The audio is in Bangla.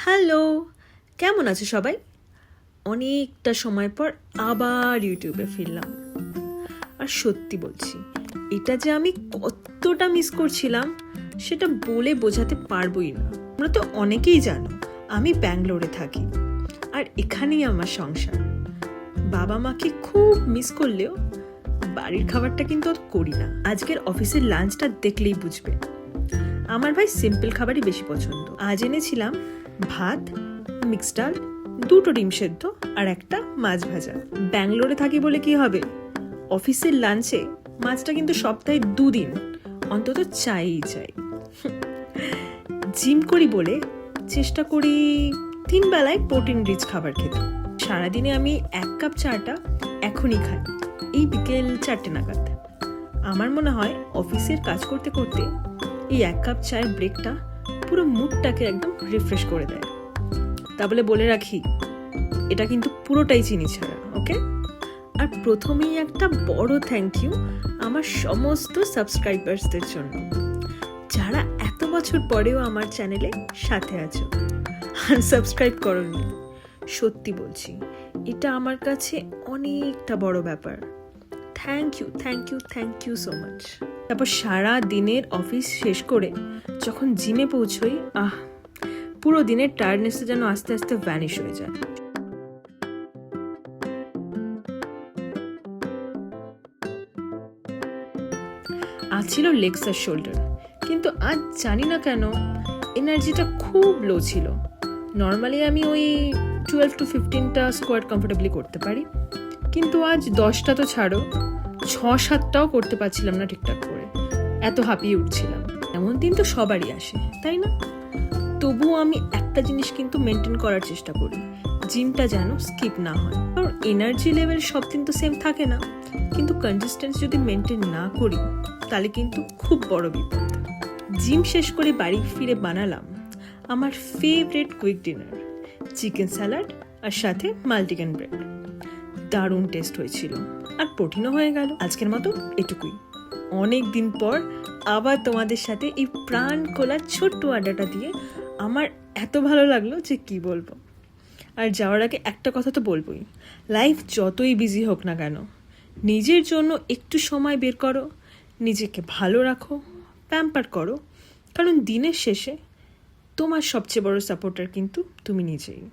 হ্যালো, কেমন আছে সবাই? অনেকটা সময় পর আবার ইউটিউবে ফিরলাম। আর সত্যি বলছি, এটা যে আমি কতটা মিস করছিলাম সেটা বলে বোঝাতে পারবোই না। তোমরা তো অনেকেই জানো আমি ব্যাঙ্গালোরে থাকি, আর এখানেই আমার সংসার। বাবা মাকে খুব মিস করলেও বাড়ির খাবারটা কিন্তু অত করি না। আজকের অফিসের লাঞ্চটা দেখলেই বুঝবে, আমার ভাই সিম্পল খাবারই বেশি পছন্দ। আজ এনেছিলাম ভাত, মিক্সড ডাল, 2টো ডিম সেদ্ধ আর একটা মাছ ভাজা। ব্যাঙ্গালোরে থাকি বলে কি হবে, অফিসের লাঞ্চে মাছটা কিন্তু সপ্তাহে 2 দিন অন্তত চাই। জিম করি বলে চেষ্টা করি 3 বেলায় প্রোটিন রিচ খাবার খেতে। সারাদিনে আমি 1 কাপ চাটা এখনই খাই, এই বিকেল 4টে নাগাদ। আমার মনে হয় অফিসের কাজ করতে করতে এই 1 কাপ চায়ের ব্রেকটা পুরো মুডটাকে একদম রিফ্রেশ করে দেয়। তা বলে বলে রাখি, এটা কিন্তু পুরোটাই চিনি ছাড়া, ওকে? আর প্রথমেই একটা বড় থ্যাংক ইউ আমার সমস্ত সাবস্ক্রাইবার্সদের জন্য, যারা এত বছর পরেও আমার চ্যানেলে সাথে আছো। আনসাবস্ক্রাইব করোনি, সত্যি বলছি, এটা আমার কাছে অনেকটা বড় ব্যাপার। Thank you so much. তারপর সারা দিনের অফিস শেষ করে যখন জিমে পৌঁছই, পুরো দিনের টায়ার্ডনেসটা যেন আস্তে আস্তে ভ্যানিশ হয়ে যায়। আজ ছিল লেগস আর শোল্ডার, কিন্তু আজ জানি না কেন এনার্জিটা খুব লো ছিল। নর্মালি আমি ওই 12 to 15টা স্কোয়াট কমফোর্টেবলি করতে পারি, কিন্তু আজ 10টা তো ছাড়ো, 6-7টাও করতে পারছিলাম না ঠিকঠাক করে, এত হাঁপিয়ে উঠছিলাম। এমন দিন তো সবারই আসে, তাই না? তবুও আমি একটা জিনিস কিন্তু মেনটেন করার চেষ্টা করি, জিমটা যেন স্কিপ না হয়। কারণ এনার্জি লেভেল সব দিন তো সেম থাকে না, কিন্তু কনসিস্টেন্সি যদি মেনটেন না করি তাহলে কিন্তু খুব বড় বিপদ। জিম শেষ করে বাড়ি ফিরে বানালাম আমার favourite quick dinner, chicken salad আর সাথে মাল্টিগ্রেন ব্রেড। দারুণ টেস্ট হয়েছিল, আর প্রোটিনও হয়ে গেল। আজকের মতো এটুকুই। অনেক দিন পর আবার তোমাদের সাথে এই প্রাণ খোলা ছোট্ট আড্ডাটা দিয়ে আমার এত ভালো লাগলো যে কি বলবো। আর যাওয়ার আগে একটা কথা তো বলবোই, লাইফ যতই বিজি হোক না কেন, নিজের জন্য একটু সময় বের করো, নিজেকে ভালো রাখো, প্যাম্পার করো, কারণ দিনের শেষে তোমার সবচেয়ে বড় সাপোর্টার কিন্তু তুমি নিজেই।